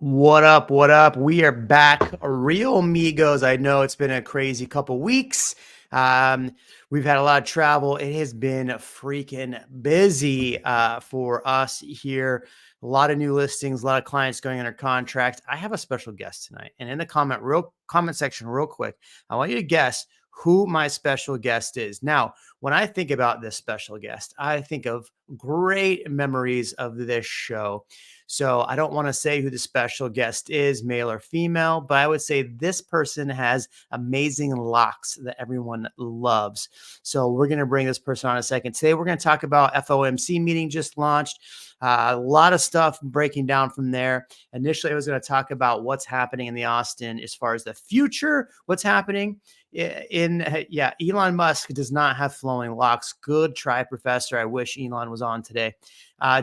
What up? What up? We are back, real amigos. I know it's been a crazy couple weeks. We've had a lot of travel. It has been freaking busy for us here. A lot of new listings, a lot of clients going under contract. I have a special guest tonight, and in the comment section, real quick, I want you to guess who my special guest is. Now, when I think about this special guest, I think of great memories of this show. So I don't want to say who the special guest is, male or female, but I would say this person has amazing locks that everyone loves. So we're going to bring this person on in a second. Today, we're going to talk about FOMC meeting just launched. A lot of stuff breaking down from there. Initially, I was going to talk about what's happening in the Austin as far as the future, what's happening. Elon Musk does not have flowing locks. Good try, Professor. I wish Elon was on today.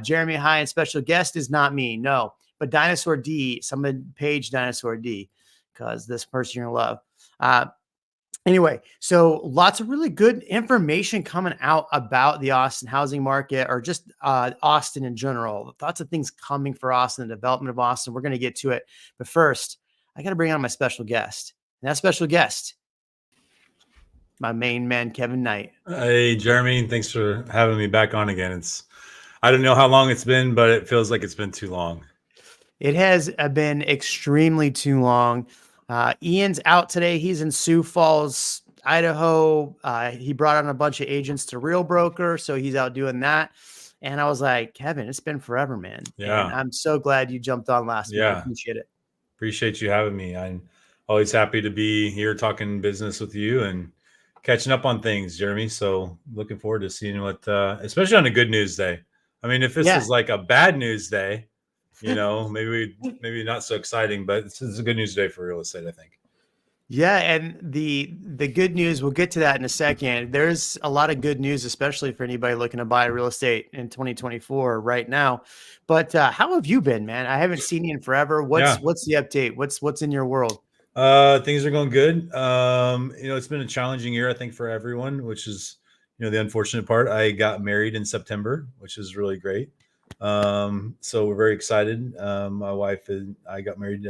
Jeremy High and special guest is not me, no, but Dinosaur D. Someone page Dinosaur D, because this person you're gonna love. Anyway, so lots of really good information coming out about the Austin housing market, or just Austin in general. Lots of things coming for Austin, the development of Austin. We're going to get to it. But first, I got to bring on my special guest. And that special guest, my main man, Kevin Knight. Hey, Jeremy. Thanks for having me back on again. I don't know how long it's been, but it feels like it's been too long. It has been extremely too long. Ian's out today. He's in Sioux Falls, Idaho. He brought on a bunch of agents to Real Broker, so he's out doing that. And I was like, Kevin, it's been forever, man. Yeah. And I'm so glad you jumped on last week. I appreciate it. Appreciate you having me. I'm always happy to be here talking business with you and catching up on things, Jeremy. So looking forward to seeing what, especially on a good news day. I mean, if this is like a bad news day, maybe not so exciting, but it's a good news day for real estate, I think. Yeah, and the good news, we'll get to that in a second. There's a lot of good news, especially for anybody looking to buy real estate in 2024 right now. But how have you been, man? I haven't seen you in forever. What's the update? What's in your world? Things are going good. It's been a challenging year, I think, for everyone, which is, the unfortunate part. I got married in September, which is really great. So we're very excited. My wife and I got married.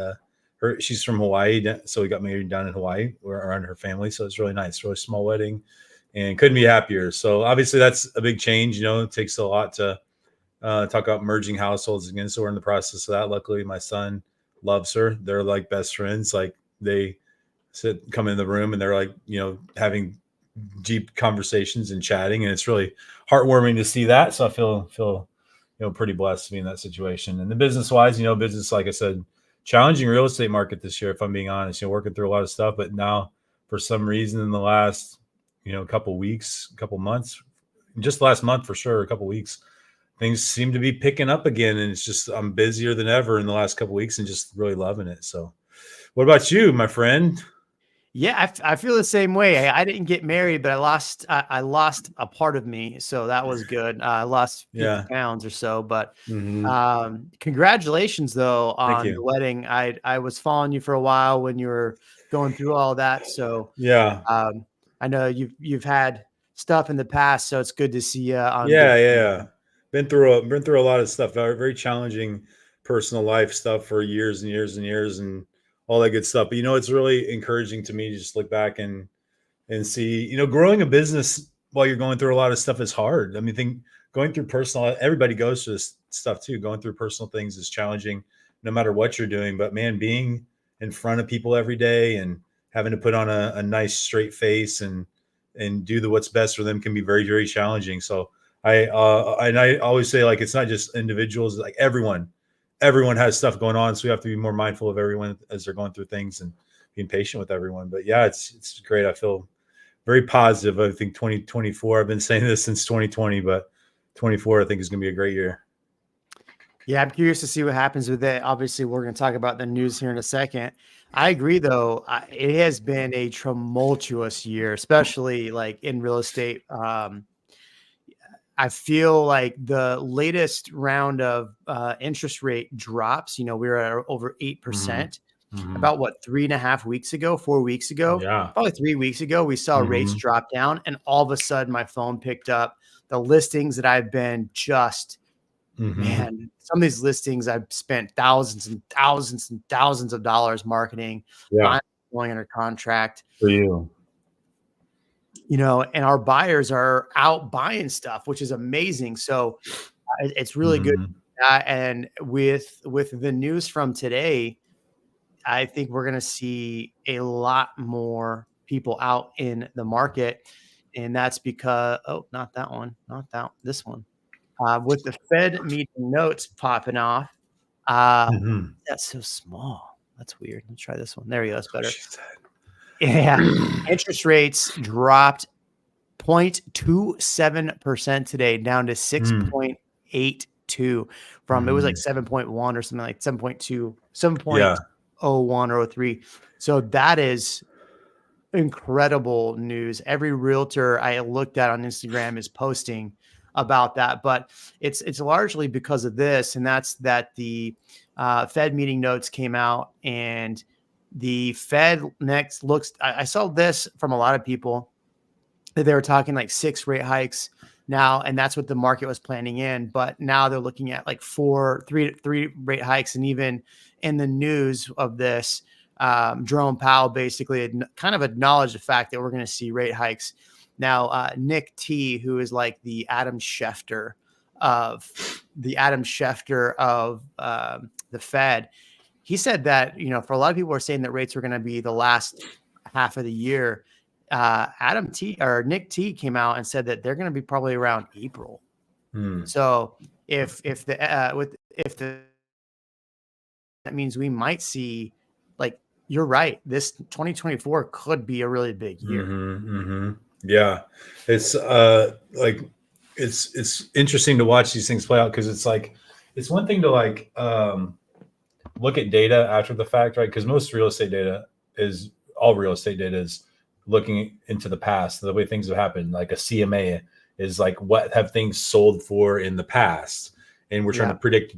She's from Hawaii, so we got married down in Hawaii. We're around her family, so it's really nice. Really small wedding, and couldn't be happier. So obviously that's a big change. It takes a lot to talk about merging households again. So we're in the process of that. Luckily, my son loves her. They're like best friends. Like they come in the room and they're like, having deep conversations and chatting, and it's really heartwarming to see that. So I feel pretty blessed to be in that situation. And the business wise, business, like I said, challenging real estate market this year, if I'm being honest, working through a lot of stuff, but now for some reason in the last, couple weeks, couple months, just last month for sure, a couple weeks, things seem to be picking up again. And it's just, I'm busier than ever in the last couple weeks and just really loving it. So what about you, my friend? Yeah, I feel the same way. I didn't get married, but I lost a part of me, so that was good. I lost 50 pounds or so, but congratulations though on the wedding. I was following you for a while when you were going through all that. So I know you've had stuff in the past, so it's good to see you on. Been through a lot of stuff. Very challenging personal life stuff for years and years and years, and all that good stuff. But it's really encouraging to me to just look back and see, growing a business while you're going through a lot of stuff is hard. I mean, going through personal, everybody goes through this stuff too. Going through personal things is challenging no matter what you're doing. But man, being in front of people every day and having to put on a nice straight face and do what's best for them can be very, very challenging. So I always say, like, it's not just individuals, like everyone has stuff going on. So we have to be more mindful of everyone as they're going through things and being patient with everyone. But yeah, it's great. I feel very positive. I think 2024, I've been saying this since 2020, but 24, I think is going to be a great year. Yeah. I'm curious to see what happens with it. Obviously we're going to talk about the news here in a second. I agree though. It has been a tumultuous year, especially like in real estate. I feel like the latest round of interest rate drops, we were at over 8%. About 3.5 weeks ago, 4 weeks ago, probably 3 weeks ago, we saw rates drop down, and all of a sudden my phone picked up the listings that I've been just man, some of these listings I've spent thousands and thousands and thousands of dollars marketing, Yeah. going under contract. For you. And our buyers are out buying stuff, which is amazing. So it's really good. And with the news from today, I think we're going to see a lot more people out in the market. And that's because, not that one, this one. With the Fed meeting notes popping off. That's so small. That's weird. Let's try this one. There we go. That's better. Yeah. Interest rates dropped 0.27% today, down to 6.82 from, it was like 7.1 or something, like 7.2, 7.01 or 03. So that is incredible news. Every realtor I looked at on Instagram is posting about that, but it's largely because of this, and that's that the Fed meeting notes came out, and the Fed next looks. I saw this from a lot of people that they were talking like 6 rate hikes now, and that's what the market was planning in. But now they're looking at like three rate hikes, and even in the news of this, Jerome Powell basically had kind of acknowledged the fact that we're going to see rate hikes. Now, Nick T, who is like the Adam Schefter of the Fed, he said that, for a lot of people are saying that rates are going to be the last half of the year. Nick T came out and said that they're going to be probably around April. So if that means we might see, like, you're right, this 2024 could be a really big year. Yeah, it's it's interesting to watch these things play out, because it's one thing to look at data after the fact, right? Because most real estate data is looking into the past, the way things have happened. Like a CMA is like, what have things sold for in the past, and we're trying to predict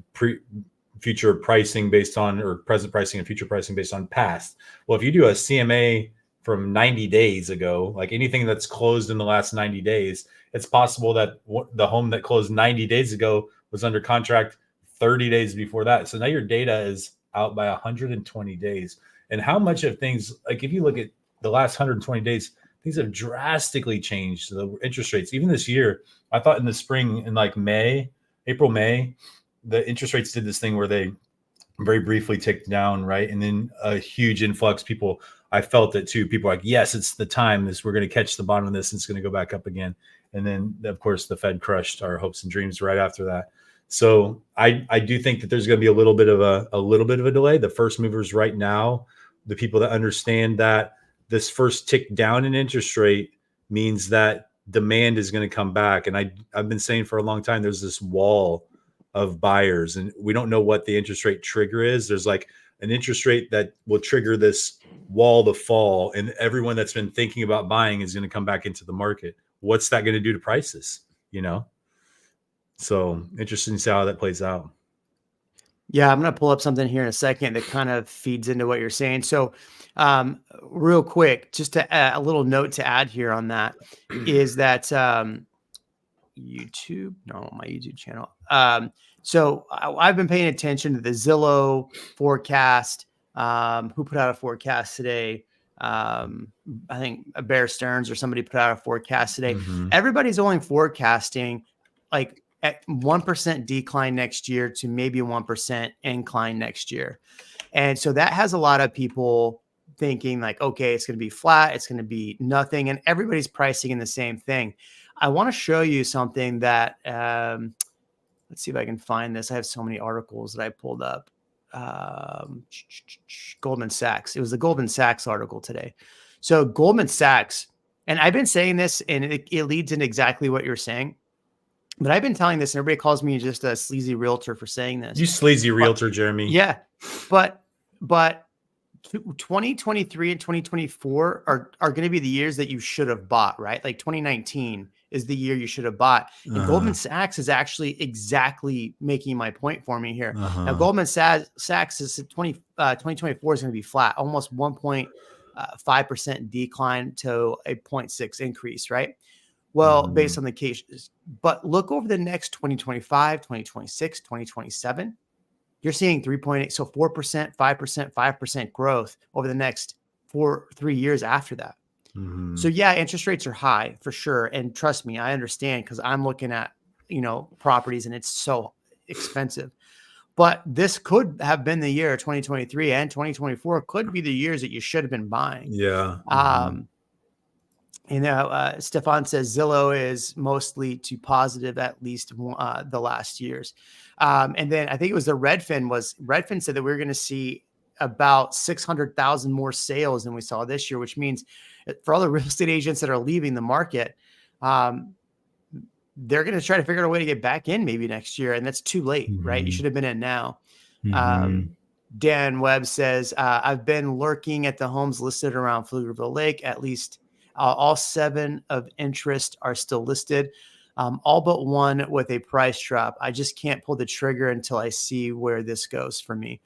future pricing based on, or present pricing and future pricing based on past. Well, if you do a CMA from 90 days ago, like anything that's closed in the last 90 days, it's possible that the home that closed 90 days ago was under contract 30 days before that. So now your data is out by 120 days. And how much of things, like if you look at the last 120 days, things have drastically changed. The interest rates, even this year, I thought in the spring, in like April, May, the interest rates did this thing where they very briefly ticked down, right? And then a huge influx. I felt it too. People are like, yes, it's the time. We're going to catch the bottom of this, and it's going to go back up again. And then, of course, the Fed crushed our hopes and dreams right after that. So I do think that there's going to be a little bit of a delay. The first movers right now, the people that understand that this first tick down in interest rate means that demand is going to come back. And I've been saying for a long time, there's this wall of buyers, and we don't know what the interest rate trigger is. There's like an interest rate that will trigger this wall to fall, and everyone that's been thinking about buying is going to come back into the market. What's that going to do to prices? So interesting to see how that plays out. Yeah, I'm going to pull up something here in a second that kind of feeds into what you're saying. So real quick, just a little note to add here on that is that my YouTube channel. So I've been paying attention to the Zillow forecast. Who put out a forecast today? I think Bear Stearns or somebody put out a forecast today. Everybody's only forecasting like at 1% decline next year to maybe 1% incline next year. And so that has a lot of people thinking like, okay, it's going to be flat. It's going to be nothing. And everybody's pricing in the same thing. I want to show you something that, let's see if I can find this. I have so many articles that I pulled up. Goldman Sachs. It was the Goldman Sachs article today. So Goldman Sachs, and I've been saying this, and it leads into exactly what you're saying. But I've been telling this, and everybody calls me just a sleazy realtor for saying this. You sleazy realtor, Jeremy. Yeah, but 2023 and 2024 are going to be the years that you should have bought, right? Like 2019 is the year you should have bought. And Goldman Sachs is actually exactly making my point for me here. Now, Goldman Sachs is 2024 is going to be flat, almost 1.5% decline to a 0.6 increase, right? Well, based on the cases, but look over the next 2025, 2026, 2027, you're seeing 3.8. So 4%, 5%, 5% growth over the next 3 years after that. So yeah, interest rates are high for sure. And trust me, I understand because I'm looking at, properties and it's so expensive. But this could have been the year 2023 and 2024 could be the years that you should have been buying. Yeah. Stefan says Zillow is mostly too positive, at least the last years. And then I think it was Redfin said that we're going to see about 600,000 more sales than we saw this year, which means for all the real estate agents that are leaving the market, they're going to try to figure out a way to get back in maybe next year. And that's too late, right? You should have been in now. Dan Webb says, I've been lurking at the homes listed around Pflugerville Lake. At least all 7 of interest are still listed, all but one with a price drop. I just can't pull the trigger until I see where this goes for me.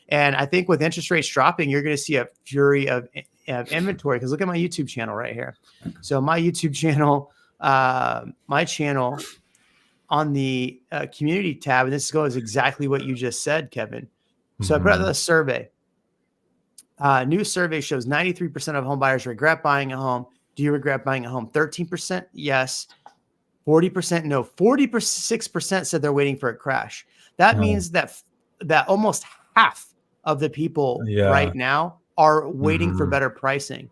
And I think with interest rates dropping, you're going to see a fury of inventory. Because look at my YouTube channel right here. So my YouTube channel, my channel on the community tab, and this goes exactly what you just said, Kevin. So I put out the survey. New survey shows 93% of home buyers regret buying a home. Do you regret buying a home? 13% yes. 40% no. 46% said they're waiting for a crash. That means that almost half of the people right now are waiting for better pricing.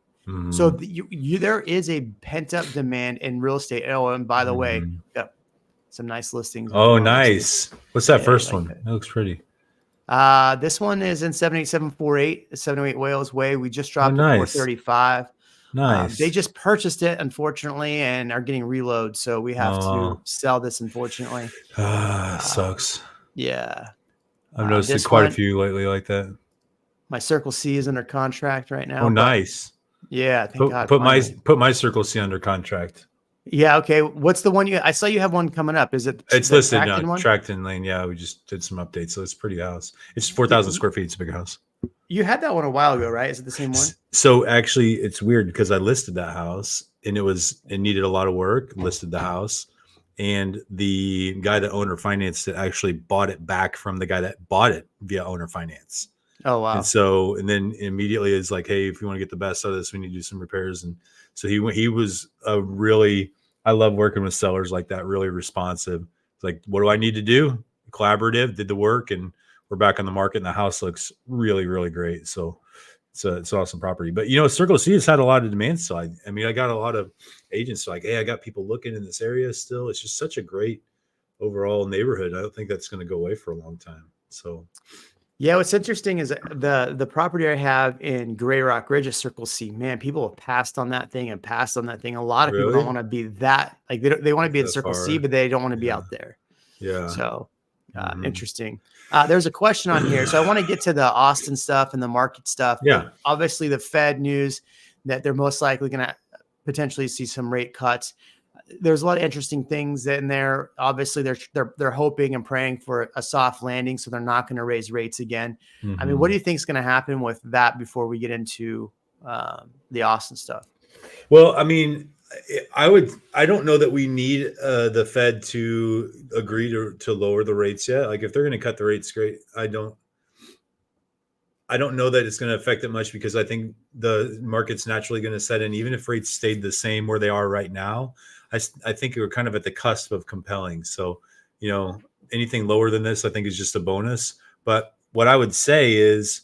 So there is a pent up demand in real estate. Oh, and by the way, got some nice listings. Oh, nice. What's that first one? That looks pretty. This one is in 78748, 708 Wales Way. We just dropped it 435. Nice. They just purchased it, unfortunately, and are getting reload. So we have to sell this, unfortunately. Sucks. Yeah. I've noticed quite a few lately like that. My Circle C is under contract right now. Oh, nice. Yeah. Thank God. Put my Circle C under contract. Yeah. Okay. What's the one I saw you have one coming up? Is it? It's listed now. Tracton Lane. Yeah. We just did some updates. So it's a pretty house. It's 4,000 square feet. It's a big house. You had that one a while ago, right? Is it the same one? So actually it's weird because I listed that house and it needed a lot of work, listed the house. And the guy that owner financed it actually bought it back from the guy that bought it via owner finance. Oh, wow. And then immediately it's like, hey, if you want to get the best out of this, we need to do some repairs. And so he was I love working with sellers like that, really responsive. It's like, what do I need to do? Collaborative, did the work, and we're back on the market, and the house looks really, really great. So it's an awesome property. But, Circle C has had a lot of demand. So I got a lot of agents like, hey, I got people looking in this area still. It's just such a great overall neighborhood. I don't think that's going to go away for a long time. So yeah, what's interesting is the property I have in Gray Rock Ridge is Circle C. Man, people have passed on that thing. A lot of people don't want to be that, like they want to be in Circle C, but they don't want to be out there. Yeah. So interesting. There's a question on here. So I want to get to the Austin stuff and the market stuff. Yeah. Obviously the Fed news that they're most likely going to potentially see some rate cuts. There's a lot of interesting things in there. Obviously, they're hoping and praying for a soft landing, so they're not going to raise rates again. I mean, what do you think is going to happen with that before we get into the Austin stuff? Well, I mean, I don't know that we need the Fed to agree to lower the rates yet. Like if they're going to cut the rates, great. I don't know that it's going to affect it much because I think the market's naturally going to set in, even if rates stayed the same where they are right now. I think we're kind of at the cusp of compelling. So, anything lower than this, I think is just a bonus. But what I would say is,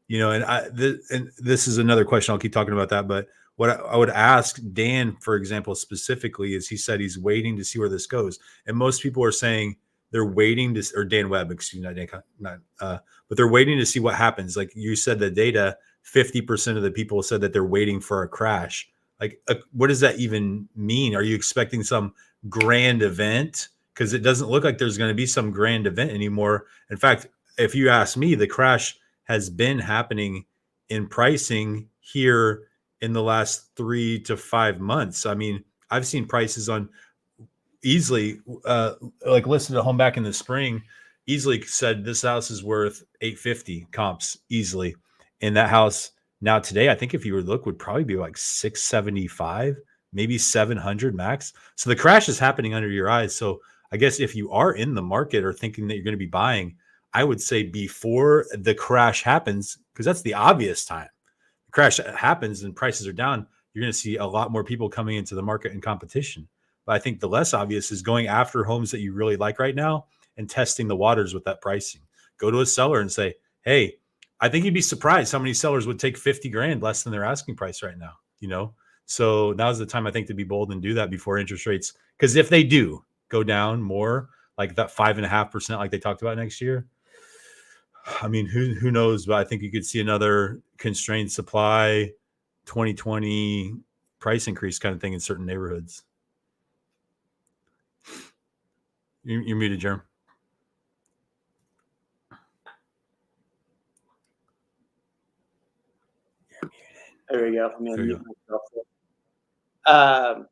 and this is another question. I'll keep talking about that. But what I would ask Dan, for example, specifically, is he said he's waiting to see where this goes. And most people are saying they're waiting to, or Dan Webb, excuse me, but they're waiting to see what happens. Like you said, the data, 50% of the people said that they're waiting for a crash. Like, what does that even mean? Are you expecting some grand event? Because it doesn't look like there's going to be some grand event anymore. In fact, if you ask me, the crash has been happening in pricing here in the last 3 to 5 months. I mean, I've seen prices on easily, like listed a home back in the spring, easily said this house is worth $850 comps easily. And that house now today, I think if you were to look, would probably be like $675. maybe 700 max. So the crash is happening under your eyes. So I guess if you are in the market or thinking that you're going to be buying, I would say before the crash happens, because that's the obvious time. The crash happens and prices are down, you're going to see a lot more people coming into the market in competition. But I think the less obvious is going after homes that you really like right now and testing the waters with that pricing. Go to a seller and say, hey, I think you'd be surprised how many sellers would take 50 grand less than their asking price right now, you know? So now's the time, I think, to be bold and do that before interest rates. Because if they do go down more, like that 5.5%, like they talked about next year, I mean, who knows? But I think you could see another constrained supply 2020 price increase kind of thing in certain neighborhoods. You're muted, Jerem. There we go. Let me unmute myself.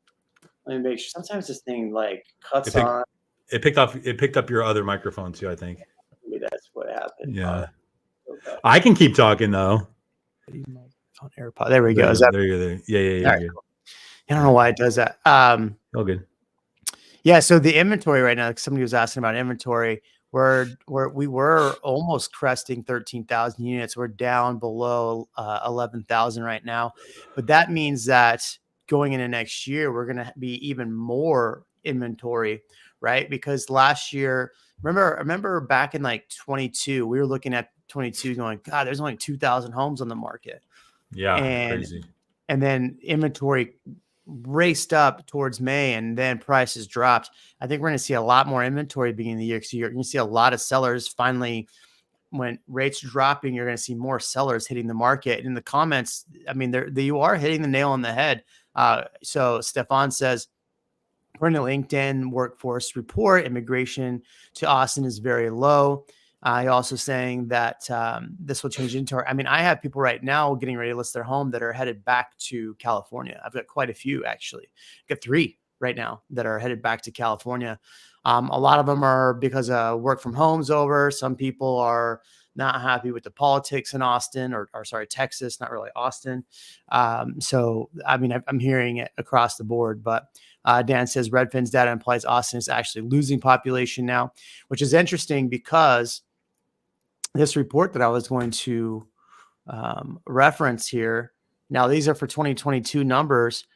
Let me make sure. Sometimes this thing like cuts on. It picked up your other microphone too, I think. Maybe that's what happened. Yeah. Okay. I can keep talking though. AirPod. There we go. Is that there you go? There. Yeah. Right, cool. I don't know why it does that. All good. Yeah. So the inventory right now, like somebody was asking about inventory. We were almost cresting 13,000 units. We're down below 11,000 right now, but that means that going into next year, we're going to be even more inventory, right? Because last year, remember back in like 22, we were looking at 22 going, God, there's only 2,000 homes on the market. Yeah, crazy. And then inventory raced up towards May and then prices dropped. I think we're going to see a lot more inventory beginning of the year. So you're going to see a lot of sellers finally, when rates are dropping, you're going to see more sellers hitting the market. And in the comments, I mean, you are hitting the nail on the head. So Stefan says, according to LinkedIn workforce report, immigration to Austin is very low. He also saying that this will change inventory. I mean, I have people right now getting ready to list their home that are headed back to California. I've got quite a few, actually. I've got 3 right now that are headed back to California. A lot of them are because work from home's over. Some people are not happy with the politics in Austin or sorry, Texas, not really Austin. So, I mean, I'm hearing it across the board, but Dan says Redfin's data implies Austin is actually losing population now, which is interesting because this report that I was going to reference here. Now, these are for 2022 numbers.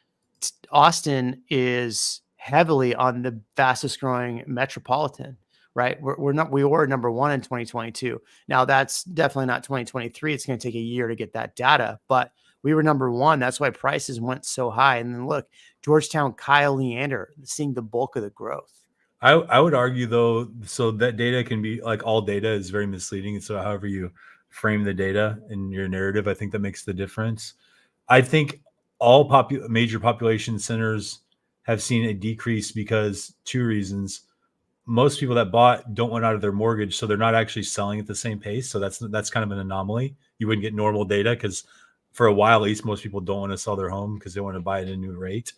Austin is heavily on the fastest growing metropolitan, right? We were number 1 in 2022. Now that's definitely not 2023. It's going to take a year to get that data, but we were number 1. That's why prices went so high. And then look, Georgetown, Kyle, Leander, seeing the bulk of the growth. I would argue though, so that data can be like all data is very misleading. And so however you frame the data in your narrative, I think that makes the difference. I think all major population centers have seen a decrease because 2 reasons. Most people that bought don't want out of their mortgage, so they're not actually selling at the same pace. So that's kind of an anomaly. You wouldn't get normal data because for a while, at least, most people don't want to sell their home because they want to buy at a new rate.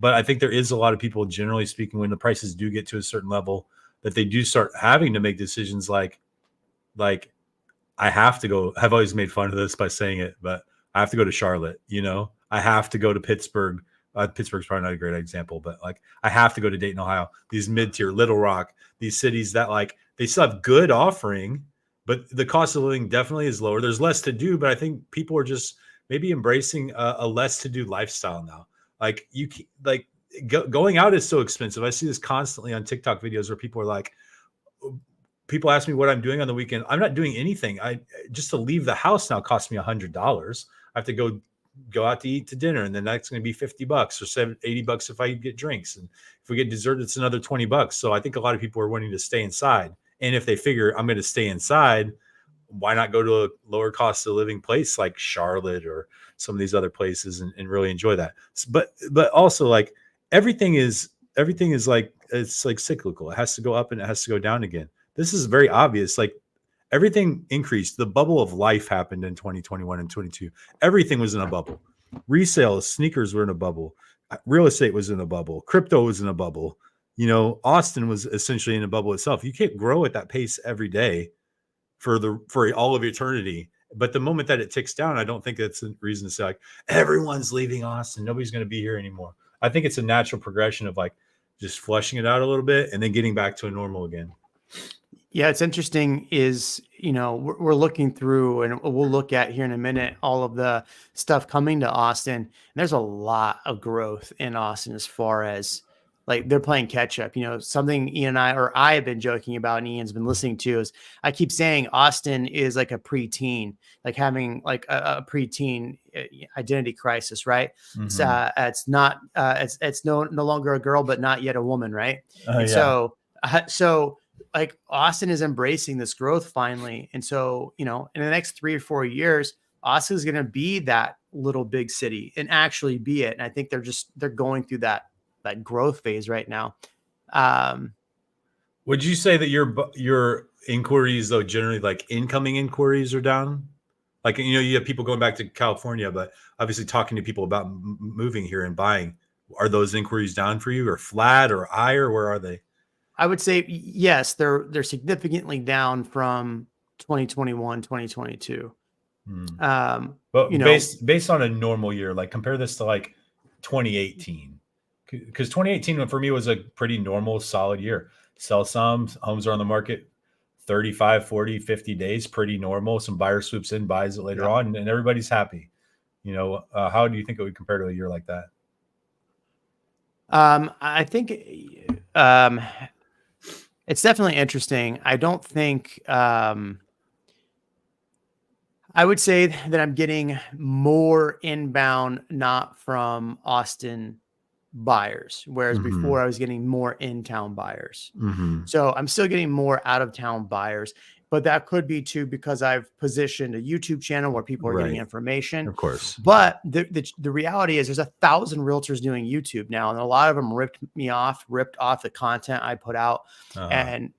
But I think there is a lot of people, generally speaking, when the prices do get to a certain level, that they do start having to make decisions like I have to go. I've always made fun of this by saying it, but I have to go to Charlotte. You know, I have to go to Pittsburgh. Pittsburgh's probably not a great example, but like I have to go to Dayton, Ohio, these mid-tier, Little Rock, these cities that like they still have good offering, but the cost of living definitely is lower. There's less to do, but I think people are just maybe embracing a less to do lifestyle now. Like going out is so expensive. I see this constantly on TikTok videos where people are like, people ask me what I'm doing on the weekend. I'm not doing anything. Just to leave the house now costs me $100. I have to go out to eat to dinner, and then that's going to be $50 or $80 if I get drinks. And if we get dessert, it's another $20. So I think a lot of people are wanting to stay inside. And if they figure I'm going to stay inside, why not go to a lower cost of living place like Charlotte or some of these other places and really enjoy that? But also like everything is like, it's like cyclical. It has to go up and it has to go down again. This is very obvious. Like everything increased. The bubble of life happened in 2021 and 22. Everything was in a bubble. Resale, sneakers were in a bubble. Real estate was in a bubble. Crypto was in a bubble. You know, Austin was essentially in a bubble itself. You can't grow at that pace every day for all of eternity. But the moment that it ticks down, I don't think that's a reason to say like everyone's leaving Austin. Nobody's going to be here anymore. I think it's a natural progression of like just flushing it out a little bit and then getting back to a normal again. Yeah, it's interesting is, we're looking through, and we'll look at here in a minute, all of the stuff coming to Austin. And there's a lot of growth in Austin as far as like they're playing catch up. Something Ian and I have been joking about, and Ian's been listening to, is I keep saying Austin is like a preteen, like having like a preteen identity crisis, right? It's not, it's no longer a girl, but not yet a woman, right? And so like Austin is embracing this growth finally. And so, in the next 3 or 4 years, Austin is going to be that little big city and actually be it. And I think they're going through that growth phase right now. Would you say that your inquiries though, generally like incoming inquiries are down? Like, you have people going back to California, but obviously talking to people about moving here and buying, are those inquiries down for you or flat or higher? Where are they? I would say yes, they're significantly down from 2021, 2022. But based on a normal year, like compare this to like 2018, because 2018 for me was a pretty normal, solid year. Sell some, homes are on the market 35, 40, 50 days, pretty normal. Some buyer swoops in, buys it later on, and everybody's happy. How do you think it would compare to a year like that? I think it's definitely interesting. I don't think I would say that I'm getting more inbound, not from Austin buyers, whereas before I was getting more in-town buyers. So I'm still getting more out-of-town buyers, but that could be too because I've positioned a YouTube channel where people are getting information. Of course. But the reality is there's 1,000 realtors doing YouTube now, and a lot of them ripped off the content I put out. And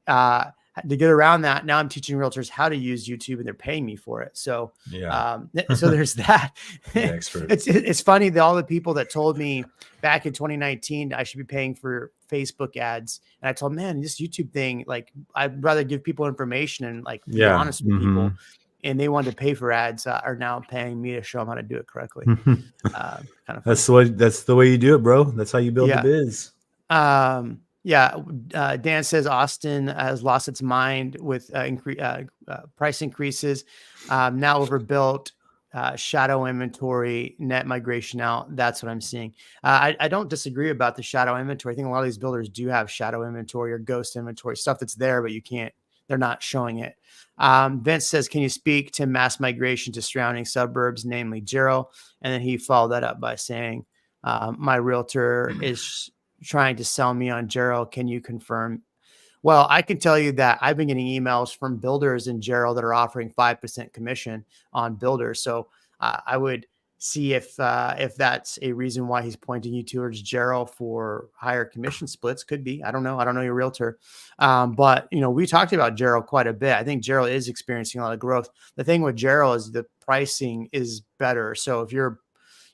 to get around that, now I'm teaching realtors how to use YouTube, and they're paying me for it. So, so there's that. It's funny that all the people that told me back in 2019 I should be paying for Facebook ads, and I told them, man, this YouTube thing, like I'd rather give people information and like be honest with people, and they wanted to pay for ads, are now paying me to show them how to do it correctly. Kind of that's the way you do it, bro. That's how you build the biz. Dan says Austin has lost its mind with price increases, now overbuilt, shadow inventory, net migration out. That's what I'm seeing. I don't disagree about the shadow inventory. I think a lot of these builders do have shadow inventory or ghost inventory, stuff that's there, but they're not showing it. Vince says, can you speak to mass migration to surrounding suburbs, namely Jarrell? And then he followed that up by saying, my realtor is trying to sell me on Jarrell. Can you confirm? Well, I can tell you that I've been getting emails from builders in Jarrell that are offering 5% commission on builders. So I would see if that's a reason why he's pointing you towards Jarrell for higher commission splits. Could be. I don't know. I don't know your realtor. But we talked about Jarrell quite a bit. I think Jarrell is experiencing a lot of growth. The thing with Jarrell is the pricing is better. So if you're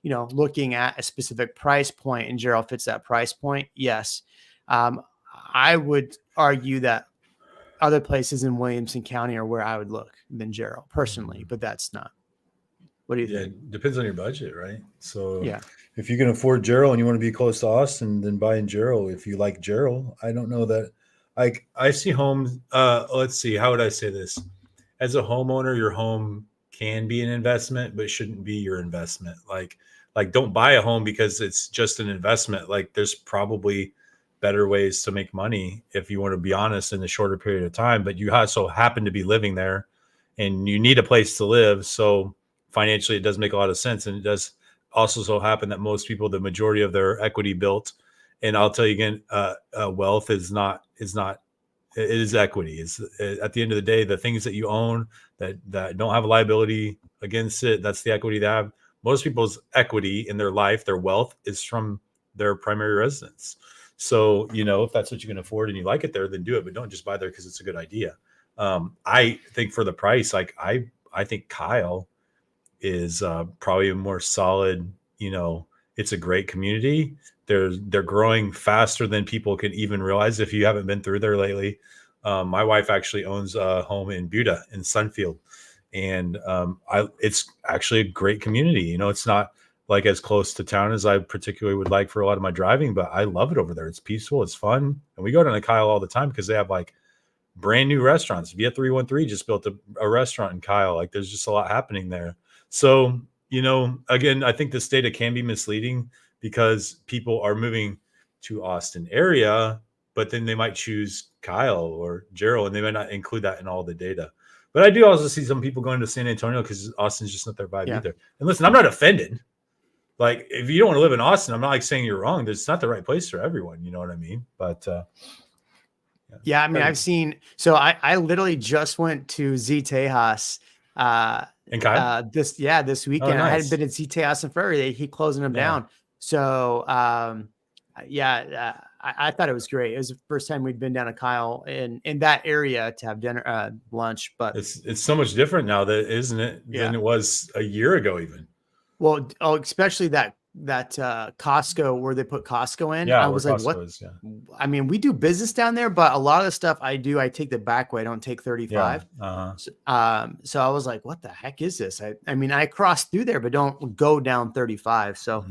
looking at a specific price point and Jarrell fits that price point, yes. I would argue that other places in Williamson County are where I would look than Jarrell personally, but that's not. What do you think? It depends on your budget, right? So if you can afford Jarrell and you want to be close to Austin, then buy in Jarrell. If you like Jarrell, I don't know that I see homes. Let's see. How would I say this? As a homeowner, your home can be an investment, but shouldn't be your investment. Like don't buy a home because it's just an investment. Like there's probably better ways to make money if you want to be honest in a shorter period of time, but you also happen to be living there and you need a place to live. So financially it does make a lot of sense. And it does also so happen that most people, the majority of their equity built, and I'll tell you again, wealth is it is equity. It's at the end of the day, the things that you own that don't have a liability against it, that's the equity they have. Most people's equity in their life, their wealth is from their primary residence. So, if that's what you can afford and you like it there, then do it, but don't just buy there because it's a good idea. I think for the price, like I think Kyle is probably a more solid, it's a great community. They're growing faster than people can even realize if you haven't been through there lately. My wife actually owns a home in Buda in Sunfield. And it's actually a great community. It's not like as close to town as I particularly would like for a lot of my driving, but I love it over there. It's peaceful, it's fun, and we go down to Kyle all the time because they have like brand new restaurants. Via 313 just built a restaurant in Kyle. Like there's just a lot happening there. So, again, I think this data can be misleading because people are moving to Austin area, but then they might choose Kyle or Gerald, and they might not include that in all the data. But I do also see some people going to San Antonio because Austin's just not their vibe either. And listen, I'm not offended. Like, if you don't want to live in Austin, I'm not like saying you're wrong. It's not the right place for everyone. You know what I mean? But I mean, I've seen. So I literally just went to Z Tejas and Kyle? this weekend. Nice. I hadn't been to Z Tejas in forever. They keep closing them down. So I thought it was great. It was the first time we'd been down to Kyle in that area to have dinner, lunch. But it's so much different now, isn't it, than it was a year ago even. Well, especially that Costco where they put Costco in. Yeah, I was like, Costco what? I mean, we do business down there, but a lot of the stuff I take the back way. I don't take 35. So I was like, what the heck is this? I mean, I cross through there, but don't go down 35. So,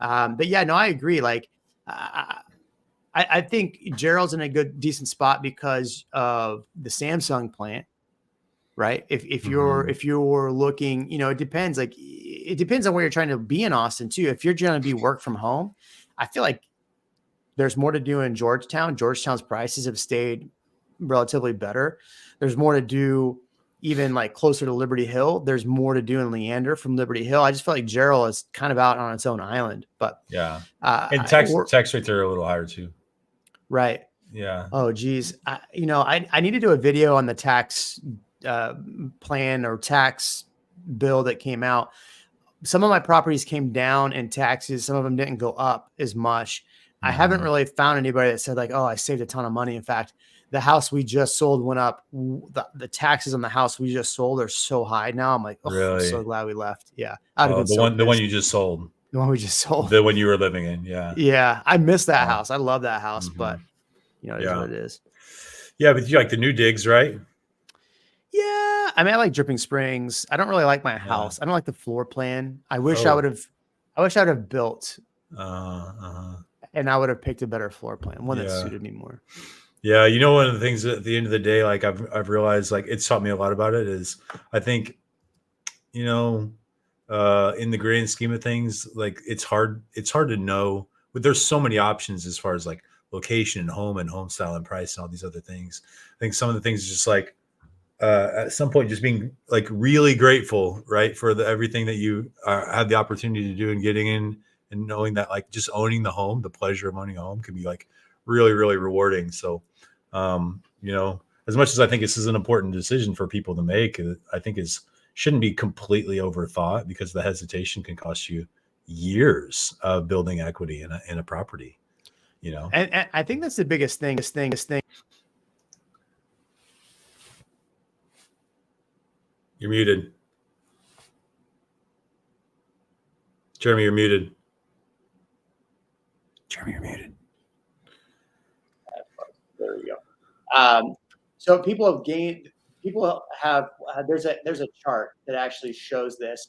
but yeah, no, I agree. Like, I think Gerald's in a decent spot because of the Samsung plant. Right. If you're looking, it depends. Like it depends on where you're trying to be in Austin too. If you're trying to be work from home, I feel like there's more to do in Georgetown. Georgetown's prices have stayed relatively better. There's more to do even like closer to Liberty Hill. There's more to do in Leander from Liberty Hill. I just feel like Gerald is kind of out on its own island, but and tax rates are a little higher too. Right. Yeah. Oh geez. I need to do a video on the tax plan or tax bill that came out. Some of my properties came down in taxes. Some of them didn't go up as much. I haven't really found anybody that said like, oh, I saved a ton of money. In fact, the house we just sold went up. The taxes on the house we just sold are so high now. I'm like, really? I'm so glad we left. Yeah. The one you just sold. The one we just sold. The one you were living in. Yeah. Yeah. I miss that house. I love that house, but it is what it is. Yeah. But you like the new digs, right? Yeah, I mean, I like Dripping Springs. I don't really like my house. I don't like the floor plan. I wish I would have built, and I would have picked a better floor plan, one that suited me more. Yeah, one of the things at the end of the day, like I've realized, like it's taught me a lot about it. Is I think, in the grand scheme of things, like it's hard to know. But there's so many options as far as like location and home style and price and all these other things. I think some of the things is just like. At some point just being like really grateful, right, for everything that you have the opportunity to do and getting in and knowing that like just owning the home, the pleasure of owning a home can be like really, really rewarding. So, as much as I think this is an important decision for people to make, I think shouldn't be completely overthought because the hesitation can cost you years of building equity in a property, And I think that's the biggest thing. You're muted. Jeremy, you're muted. There we go. So people have there's a chart that actually shows this,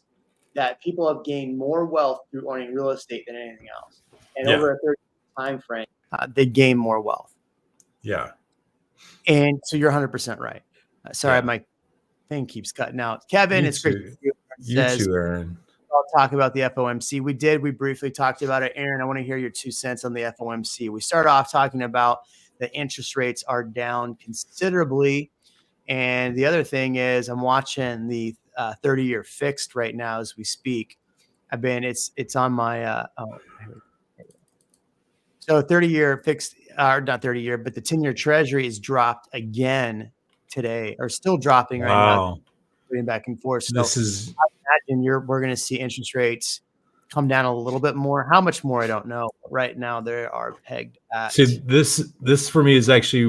that people have gained more wealth through owning real estate than anything else. And over a 30 time frame, they gain more wealth. Yeah. And so you're 100% right. Sorry, my thing keeps cutting out. Kevin, it's great to see you. You too, Aaron. I'll talk about the FOMC. We briefly talked about it. Aaron, I want to hear your 2 cents on the FOMC. We started off talking about the interest rates are down considerably. And the other thing is I'm watching the 30-year fixed right now as we speak. It's on my, so 30-year fixed, or not 30-year, but the 10-year treasury is dropped again today, or still dropping right now, going back and forth. So I imagine we're going to see interest rates come down a little bit more. How much more, I don't know. Right now, they are pegged at. See, this for me is actually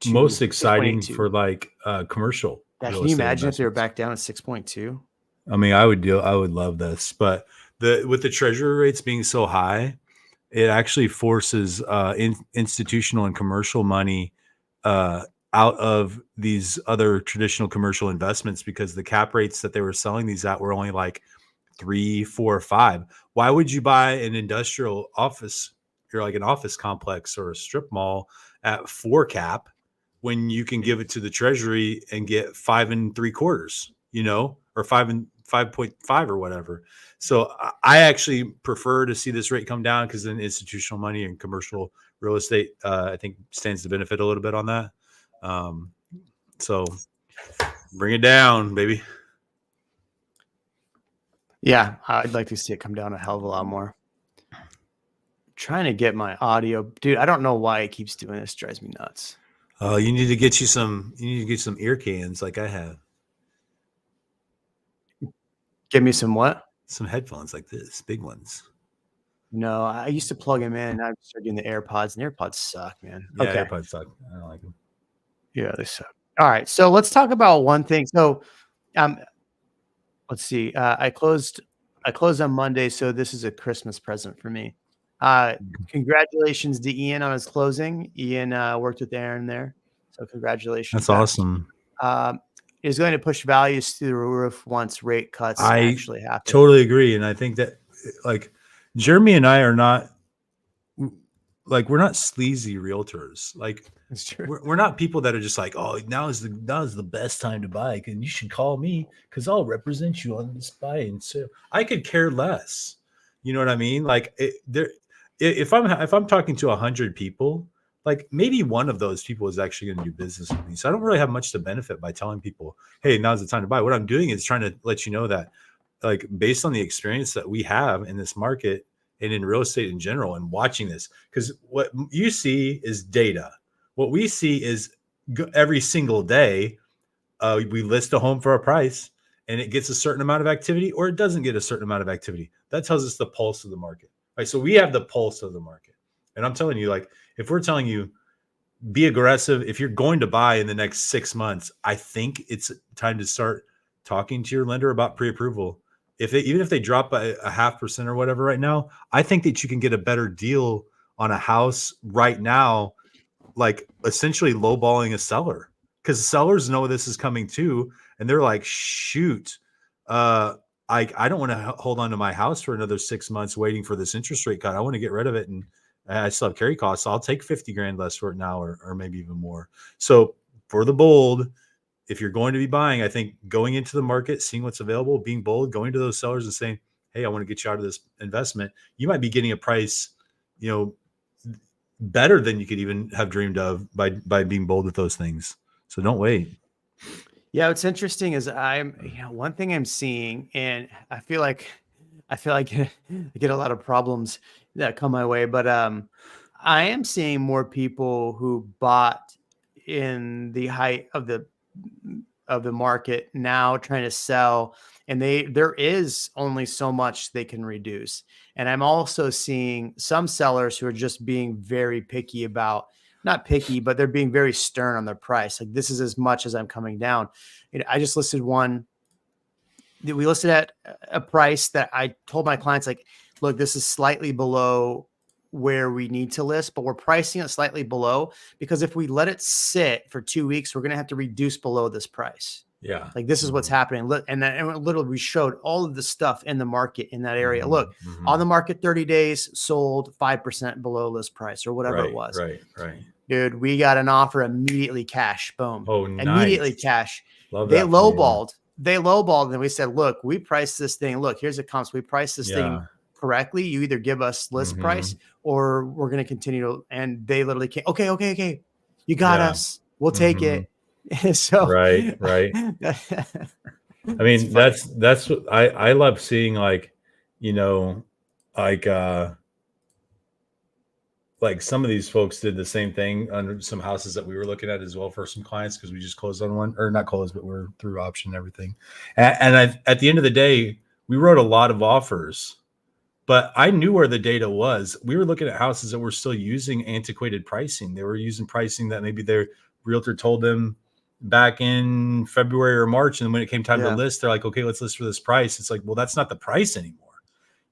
most exciting for like commercial. Yeah, can you imagine if they were back down at 6.2? I mean, I would love this, but with the treasury rates being so high, it actually forces institutional and commercial money out of these other traditional commercial investments, because the cap rates that they were selling these at were only like 3, 4, 5. Why would you buy an industrial office or like an office complex or a strip mall at 4 cap when you can give it to the treasury and get 5 3/4, or 5.5 or whatever? So I actually prefer to see this rate come down, because then institutional money and commercial real estate, I think, stands to benefit a little bit on that. So bring it down, baby. Yeah, I'd like to see it come down a hell of a lot more. Trying to get my audio, dude. I don't know why it keeps doing this. Drives me nuts. Oh, you need to get some ear cans like I have. Give me some what? Some headphones like this, big ones. No, I used to plug them in. I started getting the AirPods, and AirPods suck, man. Yeah, okay. AirPods suck. I don't like them. Yeah, they suck. All right, so let's talk about one thing. So, let's see. I closed on Monday, so this is a Christmas present for me. Congratulations to Ian on his closing. Ian worked with Aaron there, so congratulations. That's awesome. Is going to push values through the roof once rate cuts actually happen. Totally agree, and I think that, like, Jeremy and I are not, like, we're not sleazy realtors. Like, it's true. We're not people that are just like, oh, now is the best time to buy, and you should call me because I'll represent you on this buy and sale. I could care less. You know what I mean? Like, if I'm talking to 100 people, like, maybe one of those people is actually going to do business with me. So I don't really have much to benefit by telling people, hey, now's the time to buy. What I'm doing is trying to let you know that, like, based on the experience that we have in this market and in real estate in general, and watching this, because what you see is data. What we see is every single day, we list a home for a price and it gets a certain amount of activity, or it doesn't get a certain amount of activity. That tells us the pulse of the market. Right? So we have the pulse of the market. And I'm telling you, like, if we're telling you, be aggressive, if you're going to buy in the next 6 months, I think it's time to start talking to your lender about pre-approval. Even if they drop a 0.5% or whatever right now, I think that you can get a better deal on a house right now, like essentially lowballing a seller, because sellers know this is coming too. And they're like, shoot, I don't want to hold on to my house for another 6 months waiting for this interest rate cut. I want to get rid of it. And I still have carry costs. So I'll take 50 grand less for it now, or maybe even more. So for the bold, if you're going to be buying, I think going into the market, seeing what's available, being bold, going to those sellers and saying, hey, I want to get you out of this investment. You might be getting a price, better than you could even have dreamed of by being bold with those things. So don't wait. Yeah, what's interesting is one thing I'm seeing, and I feel like I get a lot of problems that come my way, but I am seeing more people who bought in the height of the market now trying to sell, and there is only so much they can reduce. And I'm also seeing some sellers who are just being very picky about, not picky, but they're being very stern on their price. Like, this is as much as I'm coming down. I just listed one that we listed at a price that I told my clients, like, look, this is slightly below where we need to list, but we're pricing it slightly below, because if we let it sit for 2 weeks, we're going to have to reduce below this price. Yeah. Like, this is what's happening. And literally we showed all of the stuff in the market in that area. Look, on the market 30 days, sold 5% below list price or whatever it was. Right. Dude, we got an offer immediately, cash. Boom. Oh, nice. Immediately cash. Love they that. lowballed. And we said, look, we priced this thing. Look, here's the comps. We priced this thing correctly. You either give us list price or we're going to continue to, and they literally came, okay. You got us. We'll take it. So right. I mean, that's what I love seeing, like some of these folks did the same thing on some houses that we were looking at as well for some clients, because we just closed on one, or not closed, but we're through option and everything. And at the end of the day, we wrote a lot of offers, but I knew where the data was. We were looking at houses that were still using antiquated pricing. They were using pricing that maybe their realtor told them back in February or March. And when it came time to list, they're like, okay, let's list for this price. It's like, well, that's not the price anymore.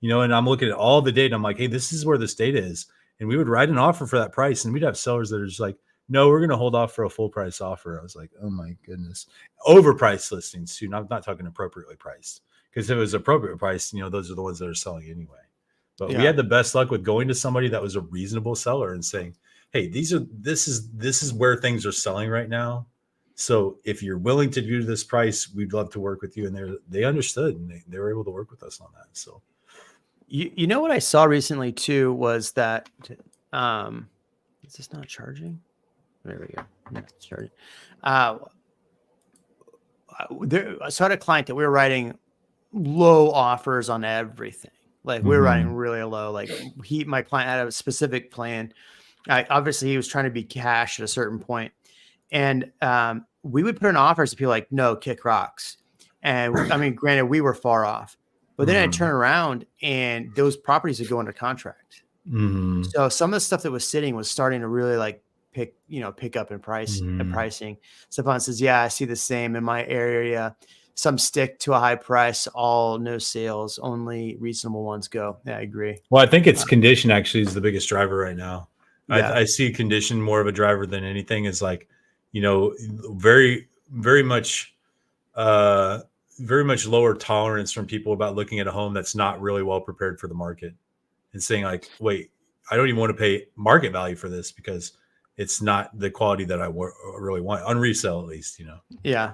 And I'm looking at all the data. I'm like, hey, this is where this data is. And we would write an offer for that price. And we'd have sellers that are just like, no, we're going to hold off for a full price offer. I was like, oh my goodness. Overpriced listings too. I'm not talking appropriately priced, Because if it was appropriate price, those are the ones that are selling anyway. But we Yeah. had the best luck with going to somebody that was a reasonable seller and saying, hey, this is where things are selling right now. So if you're willing to do this price, we'd love to work with you. And they understood, and they were able to work with us on that. So You know what I saw recently too was that is this not charging? There we go. No, it's charging. So I had a client that we were writing low offers on everything. Like we were writing really low. Like my client had a specific plan. Obviously he was trying to be cash at a certain point. And we would put in offers to people like, no, kick rocks. And I mean, granted, we were far off, but then I'd turn around and those properties would go under contract. So some of the stuff that was sitting was starting to really like pick up in price and pricing. Stephon says, yeah, I see the same in my area. Some stick to a high price, all no sales, only reasonable ones go. Yeah, I agree. Well, I think it's condition actually is the biggest driver right now. Yeah. I see condition more of a driver than anything. Is like, very, very much lower tolerance from people about looking at a home that's not really well prepared for the market and saying like, wait, I don't even want to pay market value for this because it's not the quality that I really want on resale, at least, Yeah.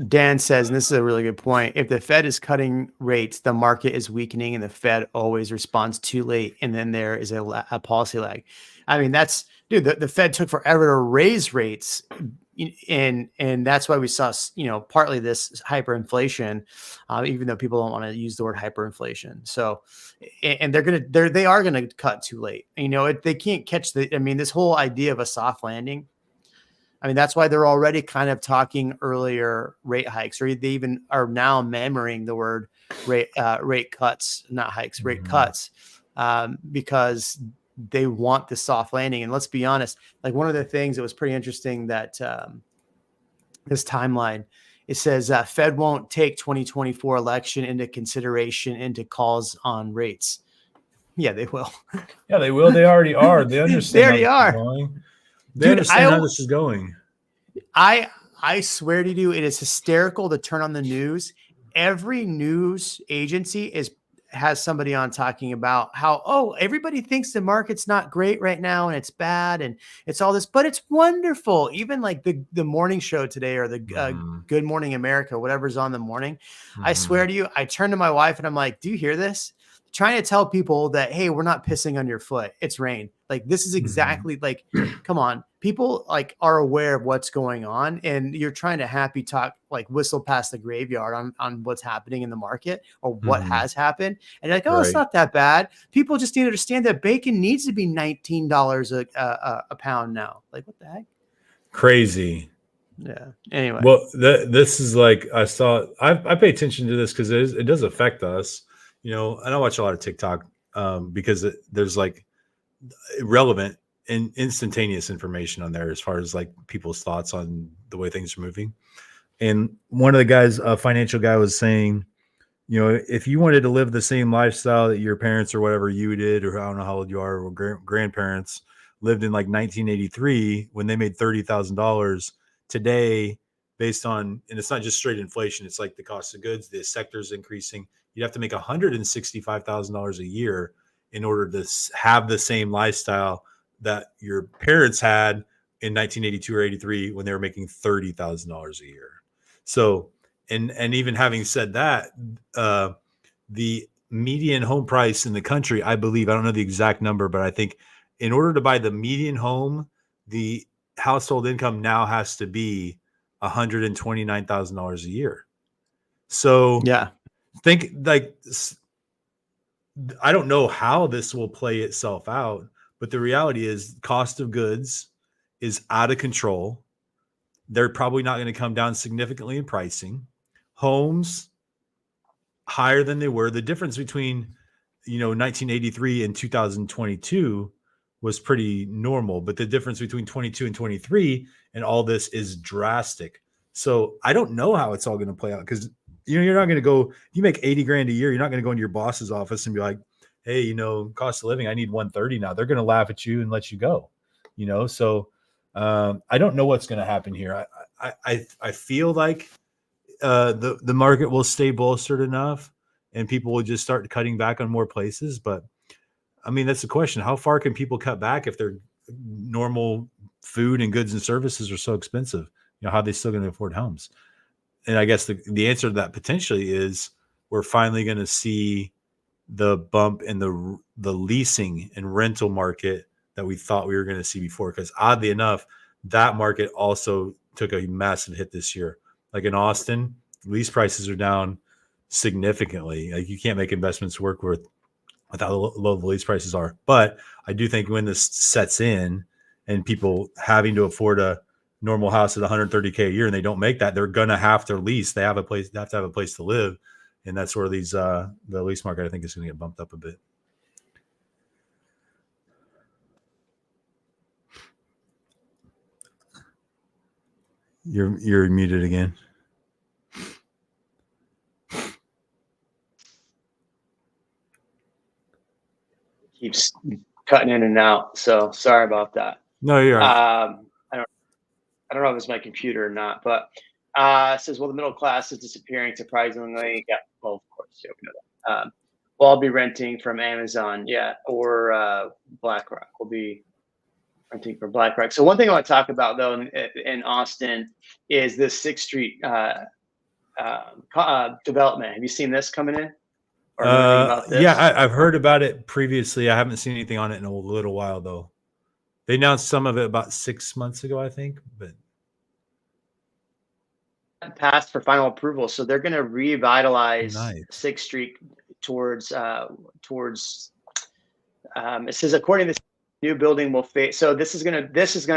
Dan says, and this is a really good point, if the Fed is cutting rates, the market is weakening and the Fed always responds too late. And then there is a policy lag. I mean, the Fed took forever to raise rates. And that's why we saw, partly this hyperinflation, even though people don't want to use the word hyperinflation. So, and they are going to cut too late. They can't catch this whole idea of a soft landing. I mean, that's why they're already kind of talking earlier rate hikes, or they even are now memorizing the word rate cuts, not hikes, rate cuts, because they want the soft landing. And let's be honest, like one of the things that was pretty interesting that this timeline, it says Fed won't take 2024 election into consideration into calls on rates. Yeah, they will. Yeah, they will. They already are. They understand. They already are. They understand how this is going. I swear to you, it is hysterical to turn on the news. Every news agency has somebody on talking about how, everybody thinks the market's not great right now and it's bad and it's all this, but it's wonderful. Even like the morning show today or the Good Morning America, whatever's on the morning. I swear to you, I turn to my wife and I'm like, do you hear this? Trying to tell people that, hey, we're not pissing on your foot. It's rain. Like, this is exactly like, come on. People like are aware of what's going on and you're trying to happy talk, like whistle past the graveyard on what's happening in the market or what has happened. And you're like, oh, It's not that bad. People just need to understand that bacon needs to be $19 a pound now. Like, what the heck? Crazy. Yeah. Anyway. Well, this is like, I pay attention to this because it does affect us. And I watch a lot of TikTok because there's like relevant and instantaneous information on there as far as like people's thoughts on the way things are moving. And one of the guys, a financial guy, was saying, if you wanted to live the same lifestyle that your parents or whatever you did, or I don't know how old you are, or grandparents lived in like 1983 when they made $30,000 today, based on, and it's not just straight inflation, it's like the cost of goods, the sector's increasing. You'd have to make $165,000 a year in order to have the same lifestyle that your parents had in 1982 or 83 when they were making $30,000 a year. So, and even having said that, the median home price in the country, I believe, I don't know the exact number, but I think in order to buy the median home, the household income now has to be $129,000 a year. So yeah, think like, I don't know how this will play itself out, but the reality is cost of goods is out of control. They're probably not going to come down significantly in pricing. Homes higher than they were. The difference between, 1983 and 2022 was pretty normal, but the difference between 22 and 23 and all this is drastic. So I don't know how it's all going to play out because you're not going to go, you make 80 grand a year. You're not going to go into your boss's office and be like, hey, cost of living, I need 130 now. They're going to laugh at you and let you go, So I don't know what's going to happen here. I feel like the market will stay bolstered enough, and people will just start cutting back on more places. But I mean, that's the question: how far can people cut back if their normal food and goods and services are so expensive? You know, how are they still going to afford homes? And I guess the answer to that potentially is we're finally going to see the bump in the leasing and rental market that we thought we were going to see before. Because oddly enough, that market also took a massive hit this year. Like in Austin, lease prices are down significantly. Like you can't make investments work with how low the lease prices are. But I do think when this sets in and people having to afford a normal house at $130K a year and they don't make that, they're gonna have to lease. They have to have a place to live, and that's where these the lease market I think is gonna get bumped up a bit. You're muted again. Keeps cutting in and out, so sorry about that. No, you're right. I don't know if it's my computer or not, but it says, well, the middle class is disappearing surprisingly. Yeah, well, of course, yeah, we know that. Well, I'll be renting from Amazon, yeah, or BlackRock. We'll be renting from BlackRock. So one thing I want to talk about, though, in Austin is this 6th Street development. Have you seen this coming in? Or anything about this? Yeah, I've heard about it previously. I haven't seen anything on it in a little while, though. They announced some of it about 6 months ago, I think, but passed for final approval. So they're going to revitalize nice. 6th Street towards it says according to this new building will face. So this is going to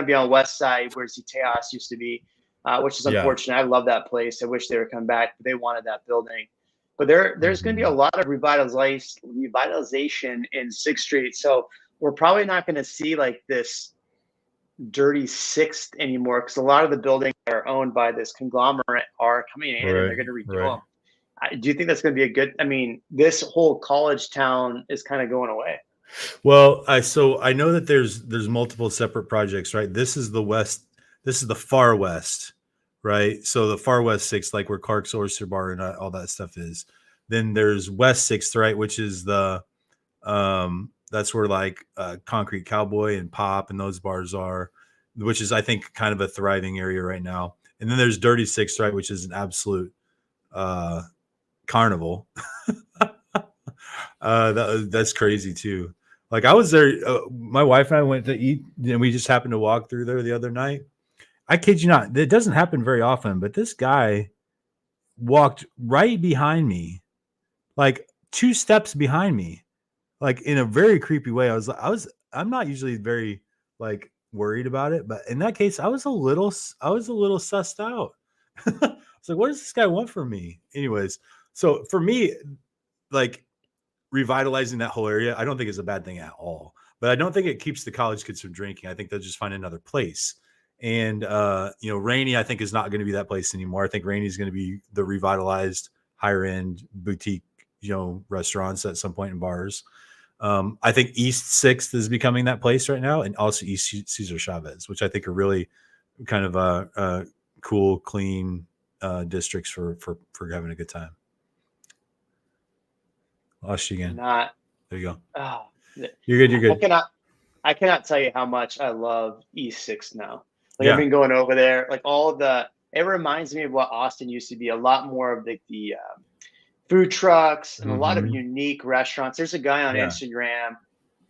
be on West Side where Ziteas used to be, which is unfortunate. I love that place. I wish they would come back, but they wanted that building. But there's going to be a lot of revitalization in 6th Street. So we're probably not going to see like this dirty 6th anymore, because a lot of the buildings that are owned by this conglomerate are coming in and they're going to redo them. Do you think that's going to be a good? I mean, this whole college town is kind of going away. Well, so I know that there's multiple separate projects, right? This is the west. This is the far west, right? So the far west 6th, like where Clark's Oyster Bar and all that stuff is. Then there's West 6th, right, which is the that's where like Concrete Cowboy and Pop and those bars are, which is I think kind of a thriving area right now. And then there's Dirty 6th, right, which is an absolute carnival. That's crazy too. Like I was there, my wife and I went to eat, and we just happened to walk through there the other night. I kid you not, it doesn't happen very often, but this guy walked right behind me, like 2 steps behind me, like in a very creepy way. I'm not usually very like worried about it, but in that case, I was a little sussed out. It's like, what does this guy want from me? Anyways, so for me, like revitalizing that whole area, I don't think is a bad thing at all, but I don't think it keeps the college kids from drinking. I think they'll just find another place. And, Rainey, I think is not going to be that place anymore. I think Rainey is going to be the revitalized higher end boutique, restaurants at some point in bars. I think East 6th is becoming that place right now. And also East Cesar Chavez, which I think are really kind of cool, clean districts for having a good time. Lost you again. There you go. Oh, you're good. I cannot tell you how much I love East 6th now. Like Yeah. I've been going over there, like it reminds me of what Austin used to be, a lot more of the food trucks and a lot of unique restaurants. There's a guy on Instagram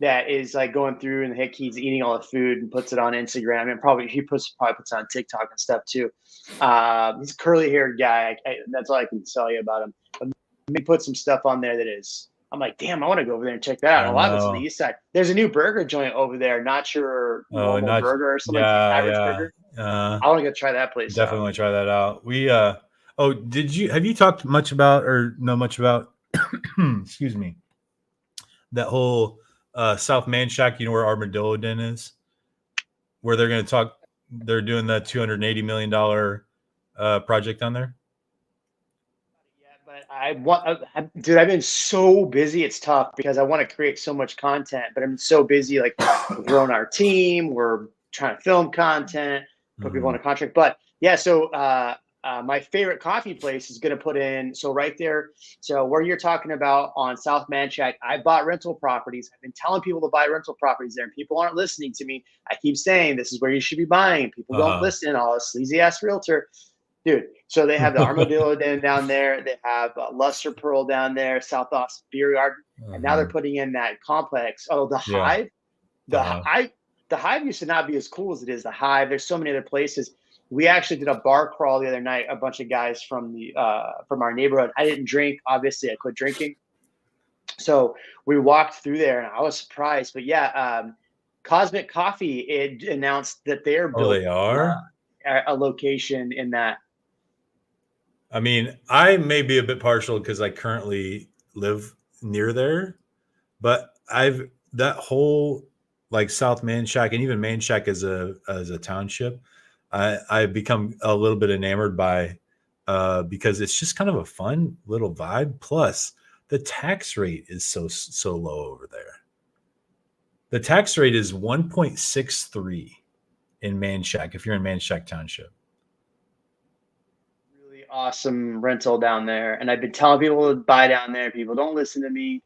that is like going through and he's eating all the food and puts it on Instagram, and he probably puts it on TikTok and stuff too. He's a curly haired guy. That's all I can tell you about him. But he put some stuff on there that is, I'm like, damn, I want to go over there and check that out. A lot of it's on the east side. There's a new burger joint over there. Not sure burger or something. Average burger. I want to go try that place. Definitely want to try that out. We have you talked much about or know much about excuse me, that whole South Man Shack, where Armadillo Den is, where they're doing the $280 million project down there? But dude, I've been so busy. It's tough because I want to create so much content, but I'm so busy. Like we're growing our team, we're trying to film content, put people on a contract. But yeah, so my favorite coffee place is going to put in. So right there. So where you're talking about on South Manchac, I bought rental properties. I've been telling people to buy rental properties there, and people aren't listening to me. I keep saying this is where you should be buying. People don't listen. All a sleazy ass realtor, dude. So they have the Armadillo Den down there. They have Luster Pearl down there, South Austin Beer Garden, and now they're putting in that complex. Oh, the Hive. The Hive used to not be as cool as it is. The Hive. There's so many other places. We actually did a bar crawl the other night. A bunch of guys from our neighborhood. I didn't drink. Obviously, I quit drinking. So we walked through there, and I was surprised. But yeah, Cosmic Coffee it announced that they're building a location in that. I mean, I may be a bit partial because I currently live near there, but that whole like South Manchac and even Manchac as a township, I've become a little bit enamored by because it's just kind of a fun little vibe. Plus, the tax rate is so low over there. The tax rate is 1.63 in Manchac if you're in Manchac Township. Really awesome rental down there, and I've been telling people to buy down there. People don't listen to me.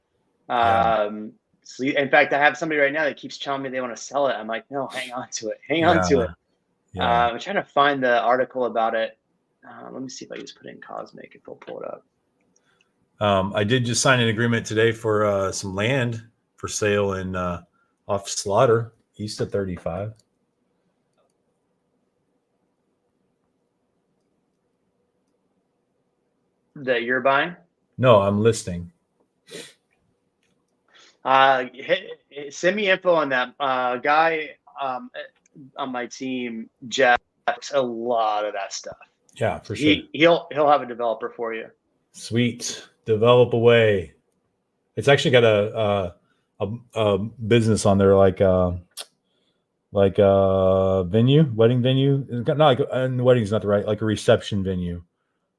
So in fact, I have somebody right now that keeps telling me they want to sell it. I'm like, no, hang on to it. Hang on to it. Yeah. I'm trying to find the article about it. Let me see if I just put in Cosmic if they'll pull it up. I did just sign an agreement today for some land for sale in off Slaughter, east of 35. That you're buying? No, I'm listing. Send me info on that guy on my team. Jeff, a lot of that stuff. Yeah, for sure. He'll have a developer for you. Sweet, develop away. It's actually got a business on there like a venue, wedding venue. Not like and wedding's not the right, like a reception venue,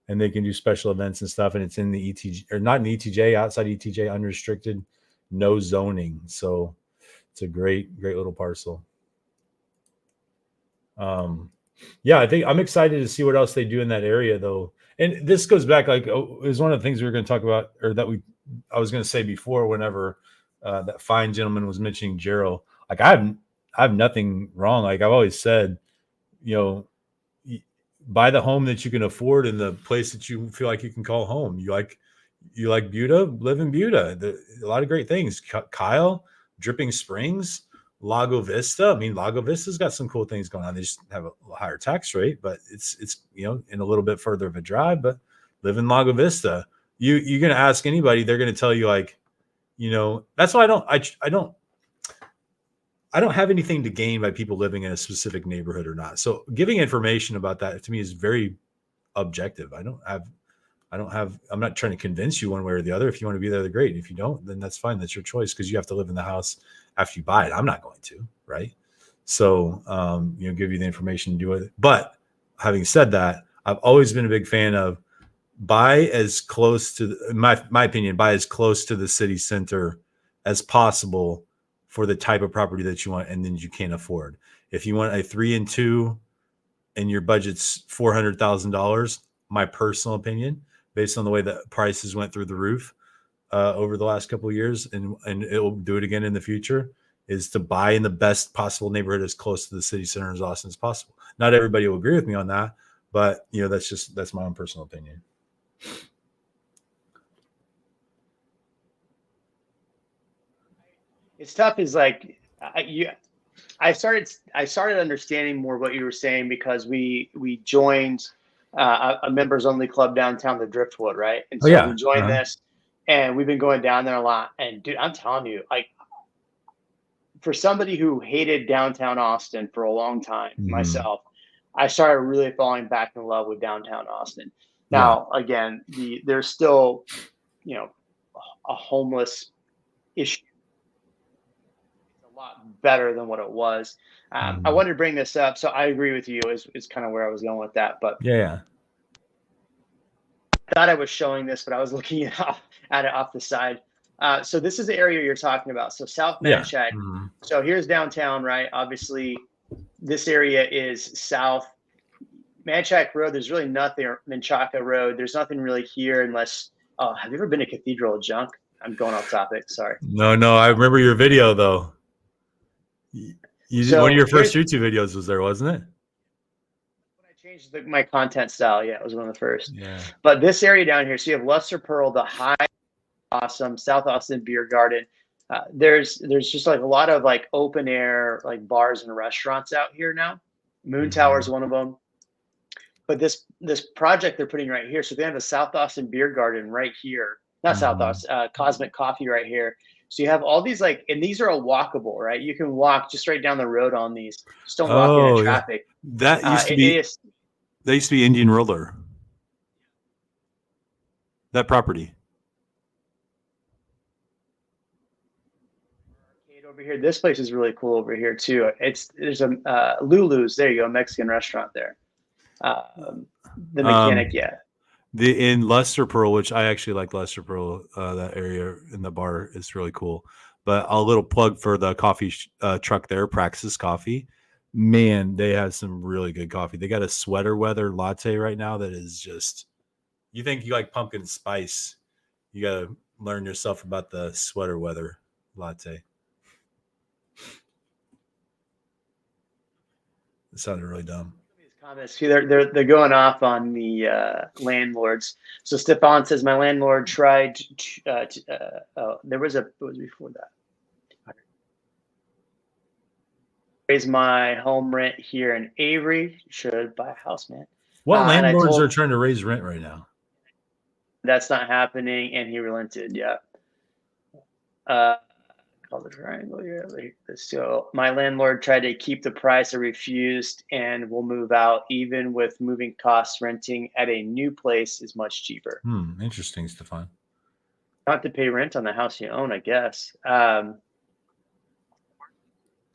and they can do special events and stuff. And it's in the ETJ or not in the ETJ, outside ETJ, unrestricted. No zoning, so it's a great little parcel. Yeah, I think I'm excited to see what else they do in that area, though. And this goes back, like, it was one of the things we were going to talk about, or that I was going to say before, whenever that fine gentleman was mentioning Jero. Like, I have nothing wrong. Like I've always said, buy the home that you can afford in the place that you feel like you can call home. You like Buda, live in Buda. A lot of great things. Kyle, Dripping Springs, Lago Vista. I mean, Lago Vista's got some cool things going on. They just have a higher tax rate, but it's in a little bit further of a drive. But live in Lago Vista. You're going to ask anybody, they're going to tell you like, that's why I don't have anything to gain by people living in a specific neighborhood or not. So giving information about that to me is very objective. I'm not trying to convince you one way or the other. If you want to be there, they're great. If you don't, then that's fine. That's your choice because you have to live in the house after you buy it. I'm not going to, right? So, give you the information to do it. But having said that, I've always been a big fan of buy as close to, in my opinion, buy as close to the city center as possible for the type of property that you want and then you can't afford. If you want a 3 and 2 and your budget's $400,000, my personal opinion, based on the way that prices went through the roof over the last couple of years, and it will do it again in the future, is to buy in the best possible neighborhood as close to the city center as Austin as possible. Not everybody will agree with me on that, but that's my own personal opinion. It's tough. Is like I started understanding more what you were saying because we joined a members only club downtown, the Driftwood, right? And so we joined this, and we've been going down there a lot. And dude, I'm telling you, like, for somebody who hated downtown Austin for a long time, myself, I started really falling back in love with downtown Austin. Now, again, there's still, a homeless issue. It's a lot better than what it was. I wanted to bring this up, so I agree with you. Is kind of where I was going with that, but yeah. I thought I was showing this, but I was looking at it off the side. So this is the area you're talking about. So South Manchac. So here's downtown, right? Obviously, this area is south. Manchac Road, there's really nothing, or Menchaca Road, there's nothing really here unless, oh, have you ever been to Cathedral of Junk? I'm going off topic, sorry. No, I remember your video though. One of So your first here's YouTube videos was there, wasn't it? when I changed my content style. Yeah, it was one of the first. Yeah. But this area down here, so you have Luster Pearl, the high, awesome South Austin Beer Garden. There's just like a lot of like open air like bars and restaurants out here now. Moon Tower is one of them. But this project they're putting right here, so they have a South Austin Beer Garden right here. Not South Austin, Cosmic Coffee right here. So you have all these like, and these are all walkable, right? You can walk just right down the road on these. Just don't walk into traffic. That used to be. That used to be Indian Roller. That property. Over here, this place is really cool over here too. There's a Lulu's. There you go, Mexican restaurant there. The mechanic, in Luster Pearl, which I actually like Luster Pearl, that area in the bar is really cool. But a little plug for the coffee truck there, Praxis Coffee. Man, they have some really good coffee. They got a sweater weather latte right now that is just, you think you like pumpkin spice, you got to learn yourself about the sweater weather latte. It sounded really dumb. Comments too. They're going off on the landlords. So Stefan says my landlord tried. There was what was before that? Raise my home rent here in Avery. Should buy a house, man. What landlords are trying to raise rent right now? That's not happening, and he relented. Yeah. Called the triangle here. So my landlord tried to keep the price. I refused and will move out. Even with moving costs, renting at a new place is much cheaper. Interesting, Stefan. Not to pay rent on the house you own, I guess.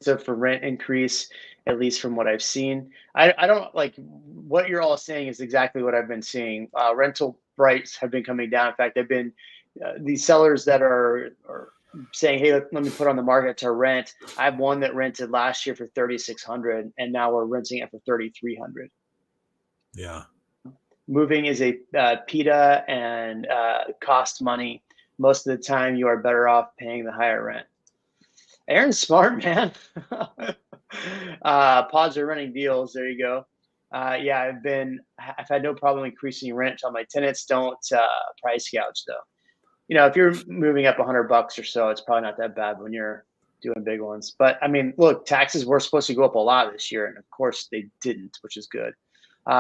So for rent increase, at least from what I've seen, I don't like what you're all saying is exactly what I've been seeing. Rental rates have been coming down. In fact, I've been these sellers that are saying, hey, let me put on the market to rent. I have one that rented last year for $3,600, and now we're renting it for $3,300. Yeah. Moving is a PITA and cost money. Most of the time, you are better off paying the higher rent. Aaron's smart, man. Pods are running deals. There you go. Yeah, I've had no problem increasing rent on my tenants. Don't price gouge though. You know, if you're moving up $100 or so, it's probably not that bad when you're doing big ones. But I mean, look, taxes were supposed to go up a lot this year, and of course they didn't, which is good.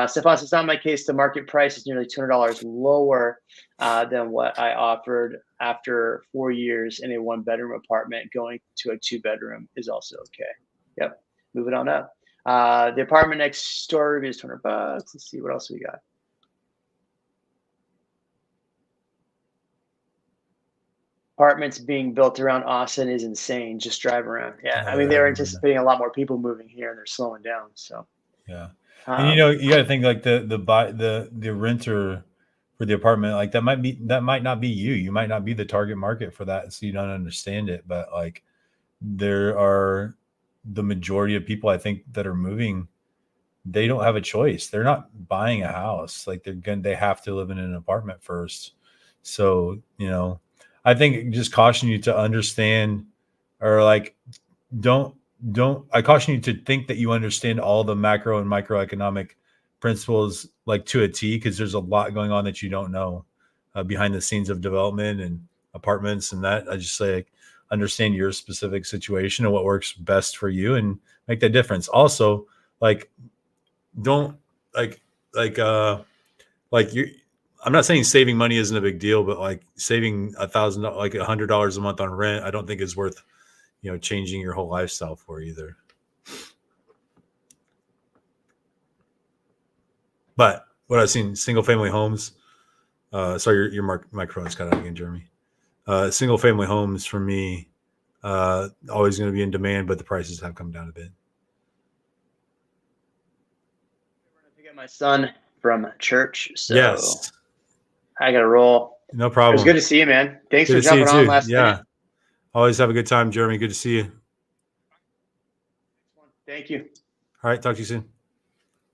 Stefan, it's not my case. The market price is nearly $200 lower than what I offered after 4 years in a 1-bedroom apartment. Going to a 2-bedroom is also okay. Yep, moving on up. The apartment next door is $200. Let's see what else we got. Apartments being built around Austin is insane. Just drive around. Yeah, I mean they were anticipating a lot more people moving here, and they're slowing down. So yeah, and you know you got to think like the renter for the apartment, like that might not be you. You might not be the target market for that, so you don't understand it. But like there are the majority of people I think that are moving. They don't have a choice. They're not buying a house. Like they have to live in an apartment first. So you know. I think just caution you to understand, or like, I caution you to think that you understand all the macro and microeconomic principles like to a T, because there's a lot going on that you don't know behind the scenes of development and apartments and that. I just say like, understand your specific situation and what works best for you and make that difference. Also, like, don't like you. I'm not saying saving money isn't a big deal, but like saving $1,000, like $100 a month on rent, I don't think is worth, changing your whole lifestyle for either. But what I've seen, single family homes. Sorry, your microphone's cut out again, Jeremy. Single family homes for me, always going to be in demand, but the prices have come down a bit. We're going to pick up my son from church, so yes. I got to roll. No problem. It was good to see you, man. Thanks for jumping on last minute. Always have a good time, Jeremy. Good to see you. Thank you. All right. Talk to you soon.